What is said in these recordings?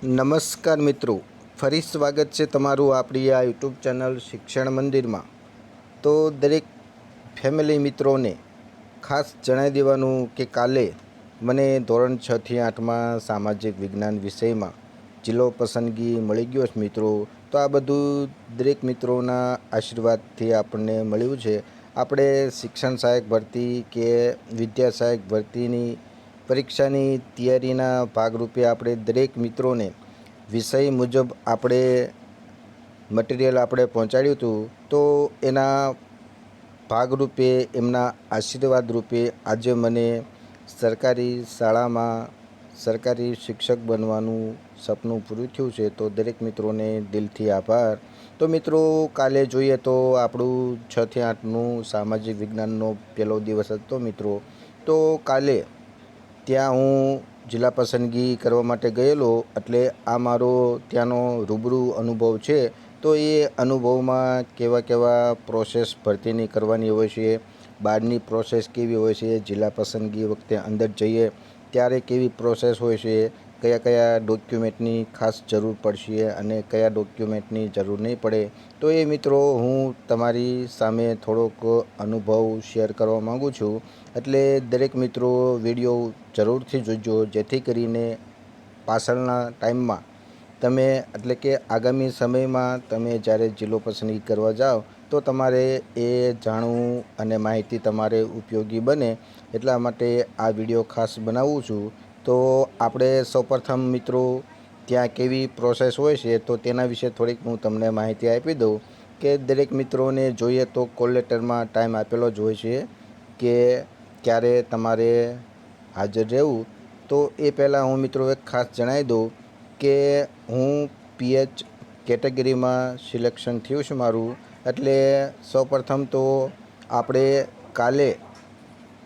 નમસ્કાર મિત્રો, ફરી સ્વાગત છે તમારું આપણી આ યુટ્યુબ ચેનલ શિક્ષણ મંદિરમાં। તો દરેક ફેમિલી મિત્રોને ખાસ જણાવી દેવાનું કે કાલે મને ધોરણ 6 થી 8માં સામાજિક વિજ્ઞાન વિષયમાં જિલ્લો પસંદગી મળી ગયો છે મિત્રો। તો આ બધું દરેક મિત્રોના આશીર્વાદથી આપણને મળ્યું છે। આપણે શિક્ષણ સહાયક ભરતી કે વિદ્યા સહાયક ભરતીની પરીક્ષાની તૈયારીના ભાગરૂપે આપણે દરેક મિત્રોને વિષય મુજબ આપણે મટીરિયલ આપણે પહોંચાડ્યું હતું। તો એના ભાગરૂપે એમના આશીર્વાદ રૂપે આજે મને સરકારી શાળામાં સરકારી શિક્ષક બનવાનું સપનું પૂરું થયું છે। તો દરેક મિત્રોને દિલથી આભાર। તો મિત્રો, કાલે જોઈએ તો આપણું 6 થી 8નું સામાજિક વિજ્ઞાનનો પહેલો દિવસ હતો મિત્રો। તો કાલે ત્યાં હું જિલ્લા પસંદગી કરવા માટે ગયેલો, એટલે આ મારો ત્યાંનો રૂબરૂ અનુભવ છે। તો એ અનુભવમાં કેવા પ્રોસેસ ભરતીની કરવાની હોય છે, બહારની પ્રોસેસ કેવી હોય છે, જિલ્લા પસંદગી વખતે અંદર જઈએ ત્યારે કેવી પ્રોસેસ હોય છે, કયા ડોક્યુમેન્ટની ખાસ જરૂર પડશે અને કયા ડોક્યુમેન્ટની જરૂર નહીં પડે, તો એ મિત્રો હું તમારી સામે થોડોક અનુભવ શેર કરવા માગું છું। એટલે દરેક મિત્રો વિડીયો જરૂરથી જોજો, જેથી કરીને પાછળના ટાઈમમાં તમે એટલે કે આગામી સમયમાં તમે જ્યારે જિલ્લો પસંદગી કરવા જાઓ તો તમારે એ જાણવું અને માહિતી તમારે ઉપયોગી બને, એટલા માટે આ વિડીયો ખાસ બનાવું છું। તો આપણે સૌપ્રથમ મિત્રો ત્યાં કેવી પ્રોસેસ હોય છે તો તેના વિશે થોડીક હું તમને માહિતી આપી દઉં કે દરેક મિત્રોને જોઈએ તો કોલ લેટરમાં ટાઈમ આપેલો જ હોય છે કે ક્યારે તમારે હાજર રહેવું। તો એ પહેલાં હું મિત્રો એક ખાસ જણાવી દઉં કે હું PH કેટેગરીમાં સિલેક્શન થયું છે મારું। એટલે સૌપ્રથમ તો આપણે કાલે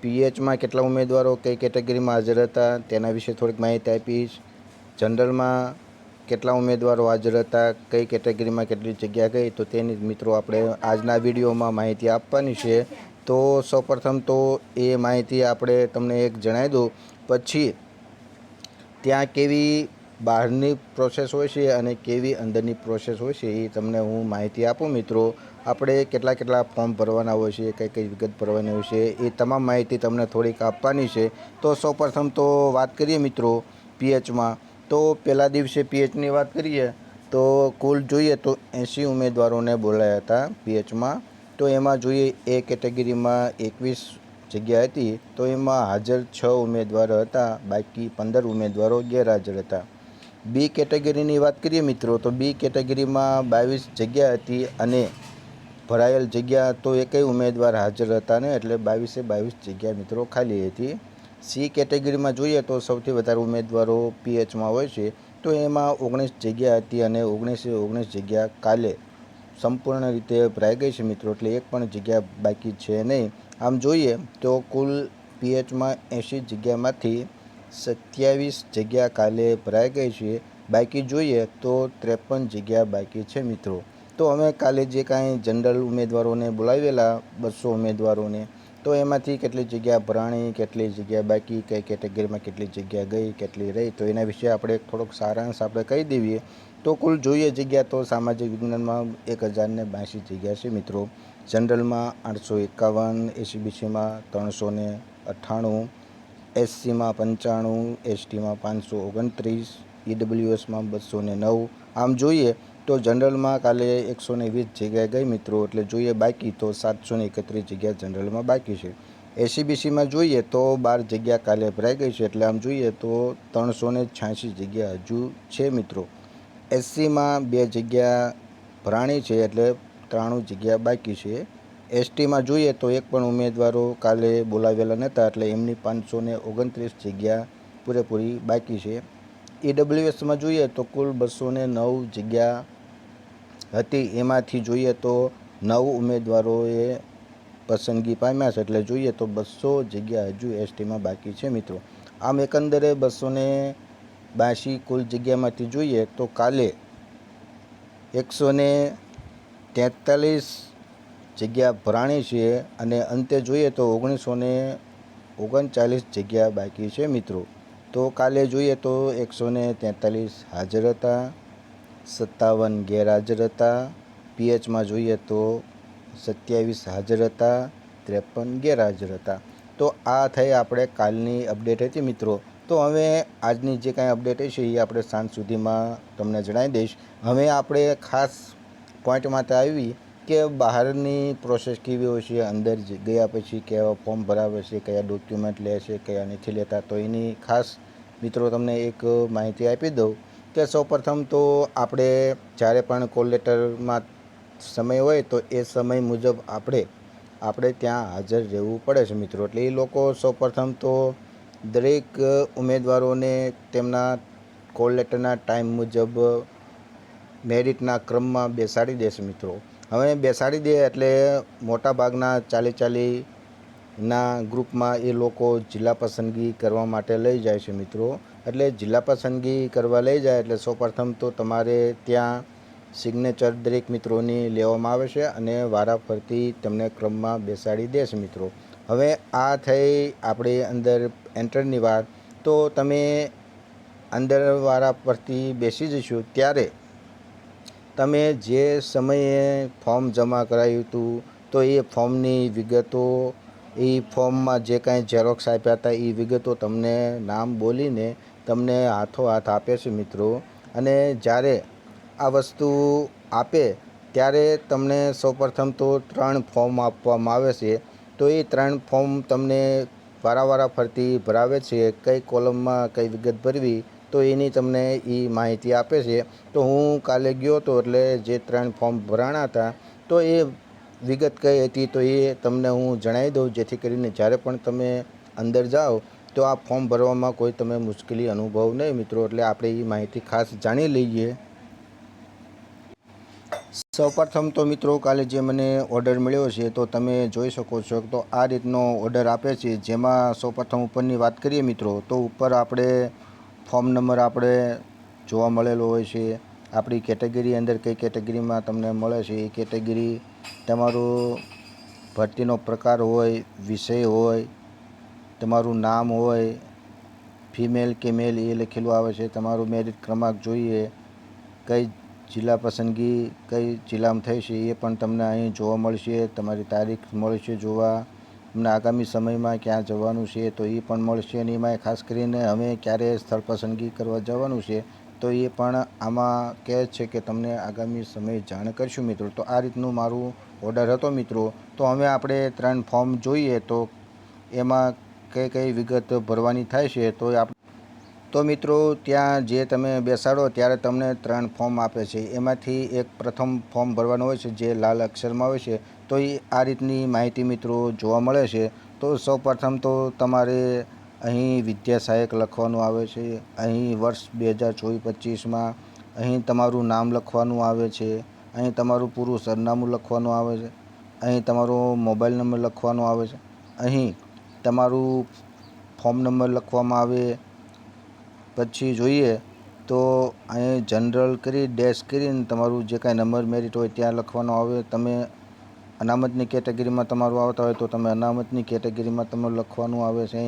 PHમાં કેટલા ઉમેદવારો કઈ કેટેગરીમાં હાજર હતા તેના વિશે થોડીક માહિતી આપીશ। જનરલમાં કેટલા ઉમેદવારો હાજર હતા, કઈ કેટેગરીમાં કેટલી જગ્યા ગઈ, તો તેની મિત્રો આપણે આજના વિડીયોમાં માહિતી આપવાની છે। તો સૌપ્રથમ તો એ માહિતી આપણે તમને એક જણાવી દઉં, પછી ત્યાં કેવી બહારની પ્રોસેસ હોય છે અને કેવી અંદરની પ્રોસેસ હોય છે એ તમને હું માહિતી આપું મિત્રો। આપણે કેટલા ફોર્મ ભરવાના હોય છે, કઈ વિગત ભરવાની હોય છે, એ તમામ માહિતી તમને થોડીક આપવાની છે। તો સૌપ્રથમ તો વાત કરીએ મિત્રો PHમાં, તો પહેલા દિવસે PHની વાત કરીએ તો કુલ જોઈએ તો 80 ઉમેદવારોને બોલાયા હતા PHમાં। તો એમાં જોઈએ એ કેટેગરીમાં 21 જગ્યા હતી, તો એમાં હાજર 6 ઉમેદવારો હતા, બાકી 15 ઉમેદવારો ગેરહાજર હતા। B કેટેગરીની વાત કરીએ મિત્રો તો B કેટેગરીમાં 22 જગ્યા હતી અને ભરાયેલ જગ્યા તો એકેય ઉમેદવાર હાજર હતા ને, એટલે 22 જગ્યા મિત્રો ખાલી હતી। C કેટેગરીમાં જોઈએ તો સૌથી વધારે ઉમેદવારો PHમાં હોય છે, તો એમાં 19 જગ્યા હતી અને 19 જગ્યા કાલે સંપૂર્ણ રીતે ભરાઈ ગઈ છે મિત્રો, એટલે એક પણ જગ્યા બાકી છે નહીં। આમ જોઈએ તો કુલ PHમાં 80 જગ્યામાંથી 27 જગ્યા કાલે ભરાઈ ગઈ છે, બાકી જોઈએ તો 53 જગ્યા બાકી છે મિત્રો। તો અમે કાલે જે કાંઈ જનરલ ઉમેદવારોને બોલાવેલા 200 ઉમેદવારોને, તો એમાંથી કેટલી જગ્યા ભરાણી, કેટલી જગ્યા બાકી, કઈ કેટેગરીમાં કેટલી જગ્યા ગઈ, કેટલી રહી, તો એના વિશે આપણે થોડોક સારાંશ આપણે કહી દઈએ। તો કુલ જોઈએ જગ્યા તો સામાજિક વિજ્ઞાનમાં 1082 જગ્યા છે મિત્રો। જનરલમાં 851, SCBCમાં 398, SCમાં 95, STમાં 529, EWSમાં 209। આમ જોઈએ તો જનરલમાં કાલે 120 જગ્યા ગઈ મિત્રો, એટલે જોઈએ બાકી તો 731 જગ્યા જનરલમાં બાકી છે। SCBCમાં જોઈએ તો 12 જગ્યા કાલે ભરાઈ ગઈ છે, એટલે આમ જોઈએ તો 386 જગ્યા હજુ છે મિત્રો। SCમાં 2 જગ્યા ભરાણી છે, એટલે 93 જગ્યા બાકી છે। STમાં જોઈએ તો એક પણ ઉમેદવારો કાલે બોલાવેલા નહોતા, એટલે એમની 529 જગ્યા પૂરેપૂરી બાકી છે। EWSમાં જોઈએ તો કુલ 209 જગ્યા હતી, એમાંથી જોઈએ તો 9 ઉમેદવારોએ પસંદગી પામ્યા છે, એટલે જોઈએ તો 200 જગ્યા હજુ STમાં બાકી છે મિત્રો। આમ એકંદરે 282 કુલ જગ્યામાંથી જોઈએ તો કાલે 143 જગ્યા ભરાણી છે અને અંતે જોઈએ તો 1939 જગ્યા બાકી છે મિત્રો। તો કાલે જોઈએ તો 143 હાજર હતા, 57 ગેરહાજર હતા. પીએચમાં જોઈએ તો 27 હાજર હતા, 53 ગેરહાજર હતા. તો આ થઈ આપણે કાલની અપડેટ હતી મિત્રો. તો હવે આજની જે કાંઈ અપડેટ હશે એ આપણે સાંજ સુધીમાં તમને જણાવી દઈશ. હવે આપણે ખાસ પોઈન્ટમાં તો આવી કે બહારની પ્રોસેસ કેવી હોય છે, અંદર ગયા પછી કેવા ફોર્મ ભરાવે છે, કયા ડોક્યુમેન્ટ લે છે, કયા નથી લેતા. તો એની ખાસ મિત્રો તમને એક માહિતી આપી દઉં કે સૌપ્રથમ તો આપણે જ્યારે પણ કોલ લેટરમાં સમય હોય તો એ સમય મુજબ આપણે ત્યાં હાજર રહેવું પડે છે મિત્રો. એટલે એ લોકો સૌપ્રથમ તો દરેક ઉમેદવારોને તેમના કોલ લેટરના ટાઈમ મુજબ મેરિટના ક્રમમાં બેસાડી દેશે મિત્રો. હવે બેસાડી દે એટલે મોટાભાગના 40-40ના ગ્રુપમાં એ લોકો જિલ્લા પસંદગી કરવા માટે લઈ જાય છે મિત્રો. એટલે જિલ્લા પસંદગી કરવા લઈ જાય એટલે સૌપ્રથમ તો તમારે ત્યાં સિગ્નેચર દરેક મિત્રોની લેવામાં આવે છે અને વારાફરતી તેમને ક્રમમાં બેસાડી દેશે મિત્રો. હવે આ થઈ આપણે અંદર એન્ટરની વાત. તો તમે અંદર વારાફરતી બેસી જશો ત્યારે તમે જે સમયે ફોર્મ જમા કરાવ્યું હતું તો એ ફોર્મની વિગતો, એ ફોર્મમાં જે કાંઈ ઝેરોક્સ આપ્યા હતા એ વિગતો તમને નામ બોલીને તમને હાથોહાથ આપે છે મિત્રો. અને જ્યારે આ વસ્તુ આપે ત્યારે તમને સૌપ્રથમ તો 3 ફોર્મ આપવામાં આવે છે. તો એ 3 ફોર્મ તમને વારા ફરતી ભરાવે છે, કઈ કોલમમાં કઈ વિગત ભરવી તો એની તમને એ માહિતી આપે છે. તો હું કાલે ગયો હતો એટલે જે 3 ફોર્મ ભરાણા હતા તો એ વિગત કઈ હતી તો એ તમને હું જણાવી દઉં, જેથી કરીને જ્યારે પણ તમે અંદર જાઓ તો આ ફોર્મ ભરવામાં કોઈ તમે મુશ્કેલી અનુભવ નહીં મિત્રો. એટલે આપણે એ માહિતી ખાસ જાણી લઈએ. સૌપ્રથમ તો મિત્રો કાલે જે મને ઓર્ડર મળ્યો છે તો તમે જોઈ શકો છો તો આ રીતનો ઓર્ડર આપે છે. જેમાં સૌપ્રથમ ઉપરની વાત કરીએ મિત્રો તો ઉપર આપણે ફોર્મ નંબર આપણે જોવા મળેલો હોય છે. આપણી કેટેગરી અંદર કઈ કેટેગરીમાં તમને મળે છે એ કેટેગરી, તમારું ભરતીનો પ્રકાર હોય, વિષય હોય, તમારું નામ હોય, ફિમેલ કે મેલ એ લખેલું આવે છે. તમારું મેરિટ ક્રમાંક જોઈએ, કઈ જિલ્લા પસંદગી કઈ જિલ્લામાં થઈ છે એ પણ તમને અહીં જોવા મળશે. તમારી તારીખ મળશે જોવા, તમને આગામી સમયમાં ક્યાં જવાનું છે તો એ પણ મળશે. અને એમાં ખાસ કરીને અમે ક્યારે સ્થળ પસંદગી કરવા જવાનું છે તો એ પણ આમાં કહે છે કે તમને આગામી સમય જાણ કરશું મિત્રો. તો આ રીતનું મારું ઓર્ડર હતો મિત્રો. તો હવે આપણે 3 ફોર્મ જોઈએ તો એમાં કઈ કઈ વિગત ભરવાની થાય છે તો મિત્રો ત્યાં જે તમે બેસાડો ત્યારે તમને 3 ફોર્મ આપે છે. એમાંથી એક પ્રથમ ફોર્મ ભરવાનું હોય છે જે લાલ અક્ષરમાં હોય છે. તો એ આ રીતની માહિતી મિત્રો જોવા મળે છે. તો સૌપ્રથમ તો તમારે અહીં વિદ્યા સહાયક લખવાનું આવે છે, અહીં વર્ષ 2024-25માં અહીં તમારું નામ લખવાનું આવે છે, અહીં તમારું પૂરું સરનામું લખવાનું આવે છે, અહીં તમારો મોબાઈલ નંબર લખવાનો આવે છે, અહીં તમારું ફોર્મ નંબર લખવામાં આવે. પછી જોઈએ તો અહીં જનરલ કરી ડેશ કરીને તમારું જે કાંઈ નંબર મેરિટ હોય ત્યાં લખવાનો આવે. તમે અનામતની કેટેગરીમાં તમારું આવતા હોય તો તમે અનામતની કેટેગરીમાં તમારું લખવાનું આવે છે.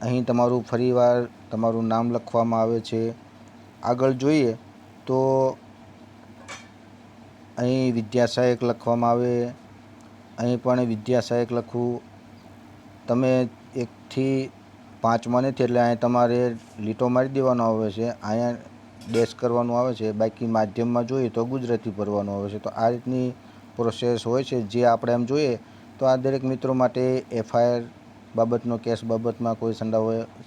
અહીં તમારું ફરીવાર તમારું નામ લખવામાં આવે છે. આગળ જોઈએ તો અહીં વિદ્યા સહાયક લખવામાં આવે, અહીં પણ વિદ્યા સહાયક લખવું. તમે 1 થી 5માં નથી એટલે અહીં તમારે લીટો મારી દેવાનો આવે છે, અહીંયા ડેશ કરવાનું આવે છે. બાકી માધ્યમમાં જોઈએ તો ગુજરાતી ભરવાનું આવે છે. તો આ રીતની પ્રોસેસ હોય છે. જે આપણે એમ જોઈએ તો આ દરેક મિત્રો માટે એફઆઈઆર બાબતનો કેસ બાબતમાં કોઈ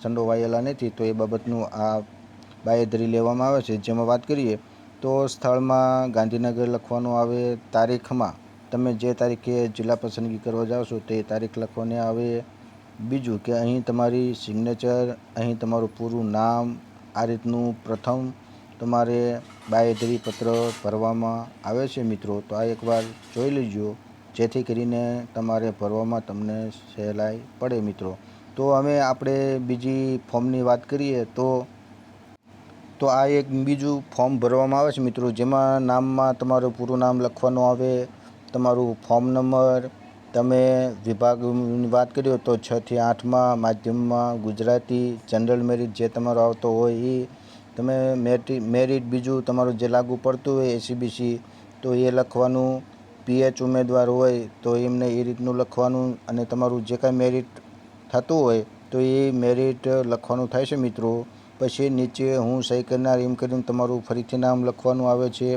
સંડોવાયેલા નથી તો એ બાબતનું આ બાંયધરી લેવામાં આવે છે. જેમાં વાત કરીએ તો સ્થળમાં ગાંધીનગર લખવાનું આવે, તારીખમાં તમે જે તારીખે જિલ્લા પસંદગી કરવા જાઓ છો તે તારીખ લખવાની આવે. બીજું કે અહીં તમારી સિગ્નેચર, અહીં તમારું પૂરું નામ, આ રીતનું પ્રથમ તમારે બાંયધરી પત્ર ભરવામાં આવે છે મિત્રો. તો આ એકવાર જોઈ લેજો જેથી કરીને તમારે ભરવામાં તમને સહેલાઈ પડે મિત્રો. તો હવે આપણે બીજી ફોર્મની વાત કરીએ તો આ એક બીજું ફોર્મ ભરવામાં આવે છે મિત્રો. જેમાં નામમાં તમારું પૂરું નામ લખવાનું આવે, તમારું ફોર્મ નંબર, તમે વિભાગની વાત કરીએ તો 6 થી 8માં માધ્યમમાં ગુજરાતી જનરલ મેરિટ જે તમારો આવતો હોય એ તમે મેરિટ બીજું તમારું જે લાગુ પડતું હોય એસીબીસી તો એ લખવાનું. પીએચ ઉમેદવાર હોય તો એમને એ રીતનું લખવાનું અને તમારું જે કાંઈ મેરિટ થતું હોય તો એ મેરિટ લખવાનું થાય છે મિત્રો. પછી નીચે હું સહી કરનાર એમ કરીને તમારું ફરીથી નામ લખવાનું આવે છે.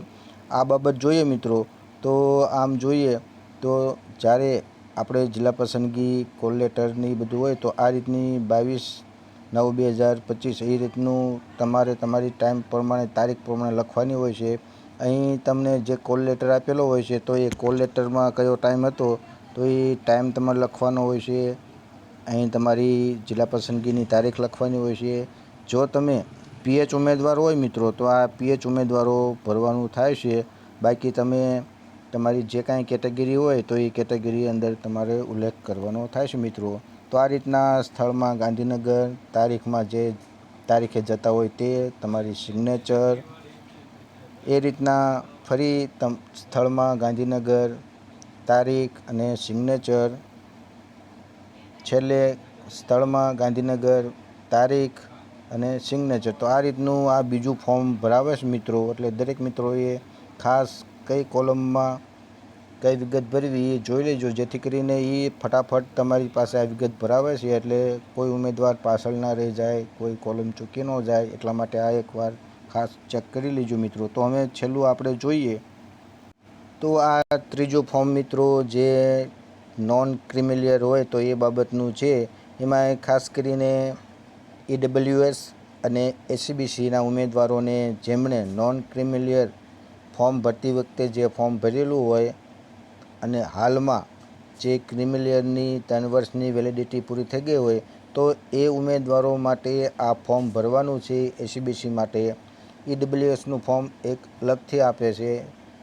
આ બાબત જોઈએ મિત્રો તો આમ જોઈએ તો જ્યારે આપણે જિલ્લા પસંદગી કોલ લેટરની બધું હોય તો આ રીતની 22/9/2025 એ રીતનું તમારે તમારી ટાઈમ પ્રમાણે તારીખ પ્રમાણે લખવાની હોય છે. અહીં તમને જે કોલ લેટર આપેલો હોય છે તો એ કોલ લેટરમાં કયો ટાઈમ હતો તો એ ટાઈમ તમારે લખવાનો હોય છે. અહીં તમારી જિલ્લા પસંદગીની તારીખ લખવાની હોય છે. જો તમે પીએચ ઉમેદવાર હોય મિત્રો તો આ પીએચ ઉમેદવારો ભરવાનું થાય છે. બાકી તમે તમારી જે કાંઈ કેટેગરી હોય તો એ કેટેગરી અંદર તમારે ઉલ્લેખ કરવાનો થાય છે મિત્રો. તો આ રીતના સ્થળમાં ગાંધીનગર તારીખમાં જે તારીખે જતા હોય તે તમારી સિગ્નેચર એ રીતના ફરી સ્થળમાં ગાંધીનગર તારીખ અને સિગ્નેચર, છેલ્લે સ્થળમાં ગાંધીનગર તારીખ અને સિગ્નેચર. તો આ રીતનું આ બીજું ફોર્મ ભરાવે છે મિત્રો. એટલે દરેક મિત્રોએ ખાસ કઈ કોલમમાં કઈ વિગત ભરવી એ જોઈ લેજો, જેથી કરીને એ ફટાફટ તમારી પાસે આ વિગત ભરાવે છે એટલે કોઈ ઉમેદવાર પાછળ ના રહી જાય, કોઈ કોલમ ચૂકી ન જાય. એટલા માટે આ એકવાર ખાસ ચેક કરી લેજો મિત્રો. તો હવે છેલ્લું આપણે જોઈએ તો આ ત્રીજું ફોર્મ મિત્રો જે નોન ક્રિમિલિયર હોય તો એ બાબતનું છે. એમાં ખાસ કરીને ઈડબ્લ્યુએસ અને એસીબીસીના ઉમેદવારોને જેમણે નોન ક્રિમિલિયર ફોર્મ ભરતી વખતે જે ફોર્મ ભરેલું હોય અને હાલમાં જે ક્રિમિલિયરની 3 વર્ષની વેલિડિટી પૂરી થઈ ગઈ હોય તો એ ઉમેદવારો માટે આ ફોર્મ ભરવાનું છે. એસીબીસી માટે ઈડબ્લ્યુએસનું ફોર્મ એક અલગથી આપે છે.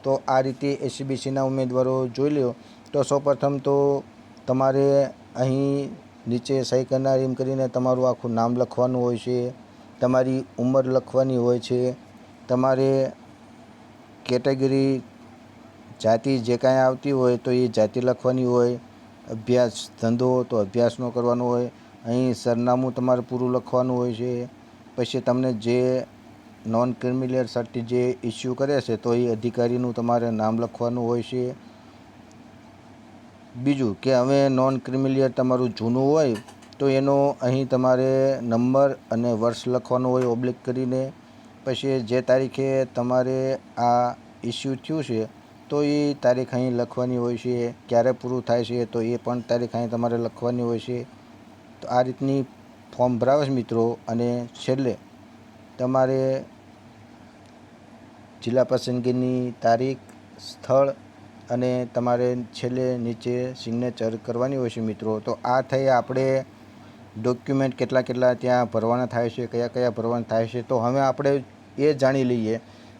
તો આ રીતે એસીબીસીના ઉમેદવારો જોઈ લો. તો સૌપ્રથમ તો તમારે અહીં નીચે સહી કરનાર એમ કરીને તમારું આખું નામ લખવાનું હોય છે, તમારી ઉંમર લખવાની હોય છે, તમારે કેટેગરી જાતિ જે કાંઈ આવતી હોય તો એ જાતિ લખવાની હોય, અભ્યાસ ધંધો તો અભ્યાસનો કરવાનો હોય, અહીં સરનામું તમારે પૂરું લખવાનું હોય છે. પછી તમને જે નોન ક્રિમિલિયર સર્ટી જે ઇસ્યુ કરે છે તો એ અધિકારીનું તમારે નામ લખવાનું હોય છે. બીજું કે હવે નોન ક્રિમિલિયર તમારું જૂનું હોય તો એનો અહીં તમારે નંબર અને વર્ષ લખવાનું હોય ઓબ્લિક કરીને. પછી જે તારીખે તમારે આ ઇસ્યુ થયું છે તો એ તારીખ અહીં લખવાની હોય છે. ક્યારે પૂરું થાય છે તો એ પણ તારીખ અહીં તમારે લખવાની હોય છે. તો આ રીતની ફોર્મ ભરાવે છે મિત્રો. અને છેલ્લે તમારે જિલ્લા પસંદગીની તારીખ, સ્થળ અને તમારે છેલ્લે નીચે સિગ્નેચર કરવાની હોય છે મિત્રો. તો આ થઈ આપણે ડોક્યુમેન્ટ કેટલા ત્યાં ભરવાના થાય છે, કયા ભરવાના થાય છે. તો હવે આપણે એ જાણી લઈએ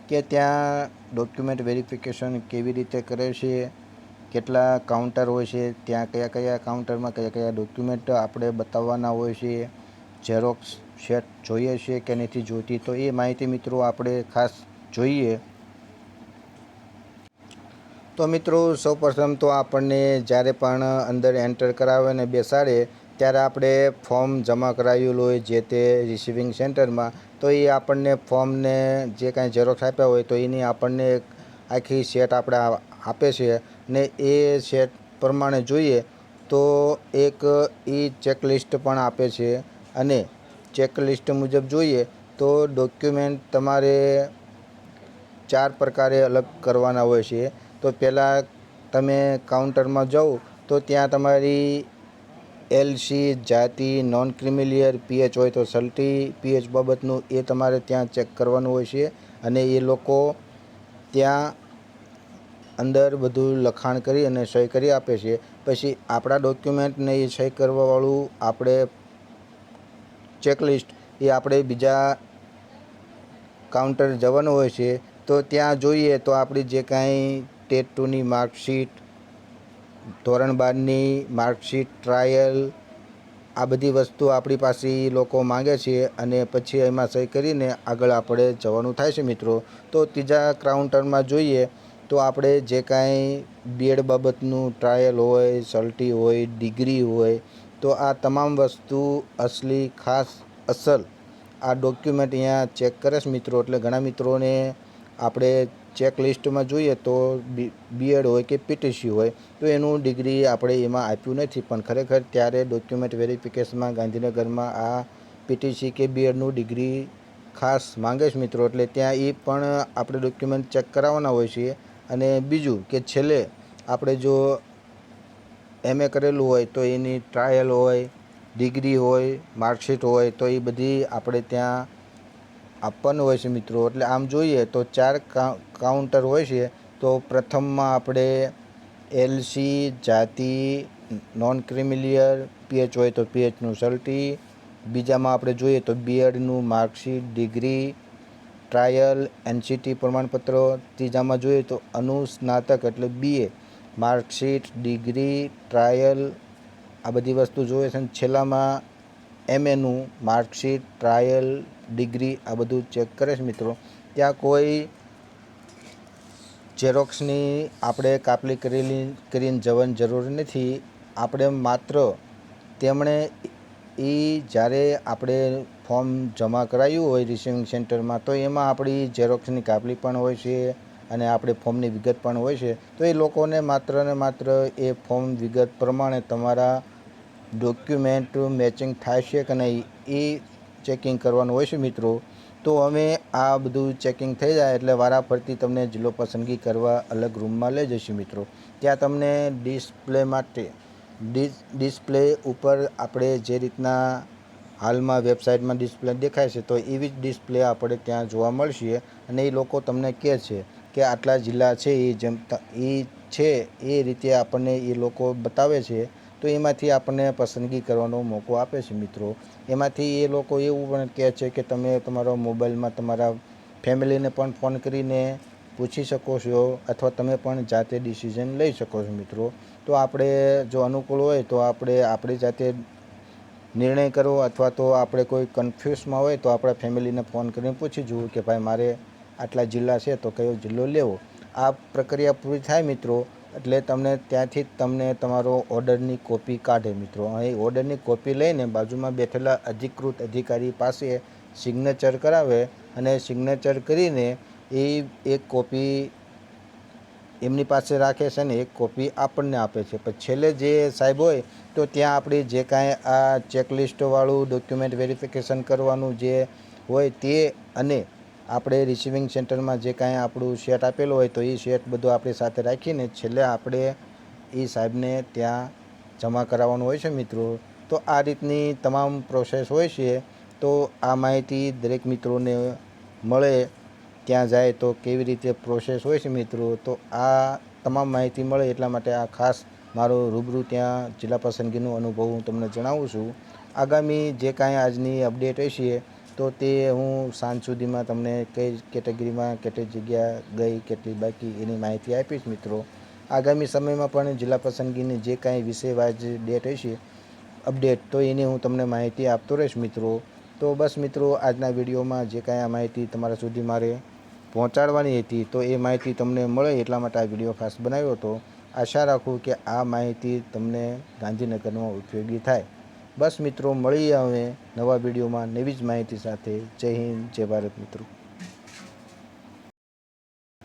કે ત્યાં ડોક્યુમેન્ટ વેરિફિકેશન કેવી રીતે કરે છે, કેટલા કાઉન્ટર હોય છે, ત્યાં કયા કાઉન્ટરમાં કયા ડોક્યુમેન્ટ આપણે બતાવવાના હોય છે, ઝેરોક્સ શેટ જોઈએ છે કે નથી જોઈતી. તો એ માહિતી મિત્રો આપણે ખાસ જોઈએ. તો મિત્રો સૌપ્રથમ તો આપણને જ્યારે પણ અંદર એન્ટર કરાવે ને બેસાડે ત્યારે આપણે ફોર્મ જમા કરાવેલું હોય જે તે રિસિવિંગ સેન્ટરમાં તો એ આપણને ફોર્મને જે કાંઈ ઝેરોક્સ આપ્યા હોય તો એની આપણને આખી સેટ આપણે આપે છે. ને એ સેટ પ્રમાણે જોઈએ તો એક ચેકલિસ્ટ પણ આપે છે. અને ચેકલિસ્ટ મુજબ જોઈએ તો ડોક્યુમેન્ટ તમારે 4 પ્રકારે અલગ કરવાના હોય છે. તો પહેલાં તમે કાઉન્ટરમાં જાઓ તો ત્યાં તમારી એલસી, જાતિ, નોન ક્રિમિલિયર, પીએચ હોય તો સલ્ટી પીએચ બાબતનું એ તમારે ત્યાં ચેક કરવાનું હોય છે. અને એ લોકો ત્યાં અંદર બધું લખાણ કરી અને સહી કરી આપે છે. પછી આપણા ડોક્યુમેન્ટને એ સહી કરવાવાળું આપણે ચેકલિસ્ટ એ આપણે બીજા કાઉન્ટર જવાનું હોય છે. તો ત્યાં જોઈએ તો આપણી જે કાંઈ ટેટ 2ની માર્કશીટ, ધોરણ 12ની માર્કશીટ, ટ્રાયલ, આ બધી વસ્તુ આપણી પાસે લોકો માંગે છે. અને પછી એમાં સહી કરીને આગળ આપણે જવાનું થાય છે મિત્રો. તો ત્રીજા કાઉન્ટરમાં જોઈએ તો આપણે જે કાંઈ બીએડ બાબતનું ટ્રાયલ હોય, સલટી હોય, ડિગ્રી હોય, તો આ તમામ વસ્તુ અસલી ખાસ અસલ આ ડોક્યુમેન્ટ અહીંયા ચેક કરે છે મિત્રો. એટલે ઘણા મિત્રોને આપણે ચેકલિસ્ટમાં જોઈએ તો બીએડ હોય કે પીટીસી હોય તો એનું ડિગ્રી આપણે એમાં આપ્યું નથી, પણ ખરેખર ત્યારે ડોક્યુમેન્ટ વેરિફિકેશનમાં ગાંધીનગરમાં આ પીટીસી કે બીએડનું ડિગ્રી ખાસ માંગે છે મિત્રો. એટલે ત્યાં એ પણ આપણે ડોક્યુમેન્ટ ચેક કરાવવાના હોય છે. અને બીજું કે છેલ્લે આપણે જો એમએ કરેલું હોય તો એની ટ્રાયલ હોય, ડિગ્રી હોય, માર્કશીટ હોય, તો એ બધી આપણે ત્યાં આપવાનું હોય છે મિત્રો. એટલે આમ જોઈએ તો 4 કાઉન્ટર હોય છે. તો પ્રથમમાં આપણે એલસી, જાતિ, નોન ક્રિમિલિયર, પીએચ હોય તો પીએચનું સલટી. બીજામાં આપણે જોઈએ તો બીએડનું માર્કશીટ, ડિગ્રી, ટ્રાયલ, એનસીટી પ્રમાણપત્ર. ત્રીજામાં જોઈએ તો અનુસ્નાતક એટલે બીએ, માર્કશીટ, ડિગ્રી, ટ્રાયલ, આ બધી વસ્તુ જોઈએ છે. અને છેલ્લામાં એમએનું માર્કશીટ, ટ્રાયલ, ડિગ્રી આ બધું ચેક કરે છે મિત્રો. ત્યાં કોઈ ઝેરોક્સની આપણે કાપલી કરીને જવાની જરૂર નથી. આપણે માત્ર તેમણે જ્યારે આપણે ફોર્મ જમા કરાવ્યું હોય રિસીવિંગ સેન્ટરમાં તો એમાં આપણી ઝેરોક્સની કાપલી પણ હોય છે અને આપણે ફોર્મની વિગત પણ હોય છે. તો એ લોકોને માત્ર ને માત્ર એ ફોર્મ વિગત પ્રમાણે તમારા ડોક્યુમેન્ટ મેચિંગ થાય છે કે નહીં એ ચેકિંગ કરવાનું હોય છે મિત્રો. તો અમે આ બધું ચેકિંગ થઈ જાય એટલે વારાફરતી તમને જિલ્લો પસંદગી કરવા અલગ રૂમમાં લઈ જઈશું મિત્રો. ત્યાં તમને ડિસ્પ્લે માટે ડિસ્પ્લે ઉપર આપણે જે રીતના હાલમાં વેબસાઇટમાં ડિસ્પ્લે દેખાય છે તો એવી જ ડિસ્પ્લે આપણે ત્યાં જોવા મળશે. અને એ લોકો તમને કહે છે કે આટલા જિલ્લા છે એ છે એ રીતે આપણને એ લોકો બતાવે છે. તો એમાંથી આપણને પસંદગી કરવાનો મોકો આપે છે મિત્રો. એમાંથી એ લોકો એવું પણ કહે છે કે તમે તમારા મોબાઈલમાં તમારા ફેમિલીને પણ ફોન કરીને પૂછી શકો છો અથવા તમે પણ જાતે ડિસિઝન લઈ શકો છો મિત્રો. તો આપણે જો અનુકૂળ હોય તો આપણે આપણી જાતે નિર્ણય કરવો, અથવા તો આપણે કોઈ કન્ફ્યુઝમાં હોય તો આપણા ફેમિલીને ફોન કરીને પૂછી જવું કે ભાઈ મારે આટલા જિલ્લા છે તો કયો જિલ્લો લેવો. આ પ્રક્રિયા પૂરી થાય મિત્રો એટલે તમને ત્યાંથી જ તમને તમારો ઓર્ડરની કોપી કાઢે મિત્રો. અહીં ઓર્ડરની કોપી લઈને બાજુમાં બેઠેલા અધિકૃત અધિકારી પાસે સિગ્નેચર કરાવે અને સિગ્નેચર કરીને એ એક કોપી એમની પાસે રાખે છે ને એક કોપી આપણને આપે છે. પછી છેલ્લે જે સાહેબ હોય તો ત્યાં આપણી જે કાંઈ આ ચેકલિસ્ટવાળું ડોક્યુમેન્ટ વેરિફિકેશન કરવાનું જે હોય તે અને આપણે રિસીવિંગ સેન્ટરમાં જે કાંઈ આપણું સેટ આપેલું હોય તો એ સેટ બધું આપણી સાથે રાખીને છેલ્લે આપણે એ સાહેબને ત્યાં જમા કરાવવાનું હોય છે મિત્રો. તો આ રીતની તમામ પ્રોસેસ હોય છે. તો આ માહિતી દરેક મિત્રોને મળે ત્યાં જાય તો કેવી રીતે પ્રોસેસ હોય છે મિત્રો. તો આ તમામ માહિતી મળે એટલા માટે આ ખાસ મારો રૂબરૂ ત્યાં જિલ્લા પસંદગીનો અનુભવ હું તમને જણાવું છું. આગામી જે કાંઈ આજની અપડેટ હશે તો તે હું સાંજ સુધીમાં તમને કઈ કેટેગરીમાં કેટલી જગ્યા ગઈ કેટલી બાકી એની માહિતી આપીશ મિત્રો. આગામી સમયમાં પણ જિલ્લા પસંદગીની જે કાંઈ વિષયવાઇઝ ડેટ હશે અપડેટ તો એની હું તમને માહિતી આપતો રહીશ મિત્રો. તો બસ મિત્રો આજના વિડીયોમાં જે કાંઈ આ માહિતી તમારા સુધી મારે પહોંચાડવાની હતી તો એ માહિતી તમને મળે એટલા માટે આ વિડીયો ખાસ બનાવ્યો હતો. આશા રાખું કે આ માહિતી તમને ગાંધીનગરમાં ઉપયોગી થાય. બસ મિત્રો મળીએ હવે નવા વિડીયોમાં નવી જ માહિતી સાથે. જય હિન્દ, જય ભારત મિત્રો.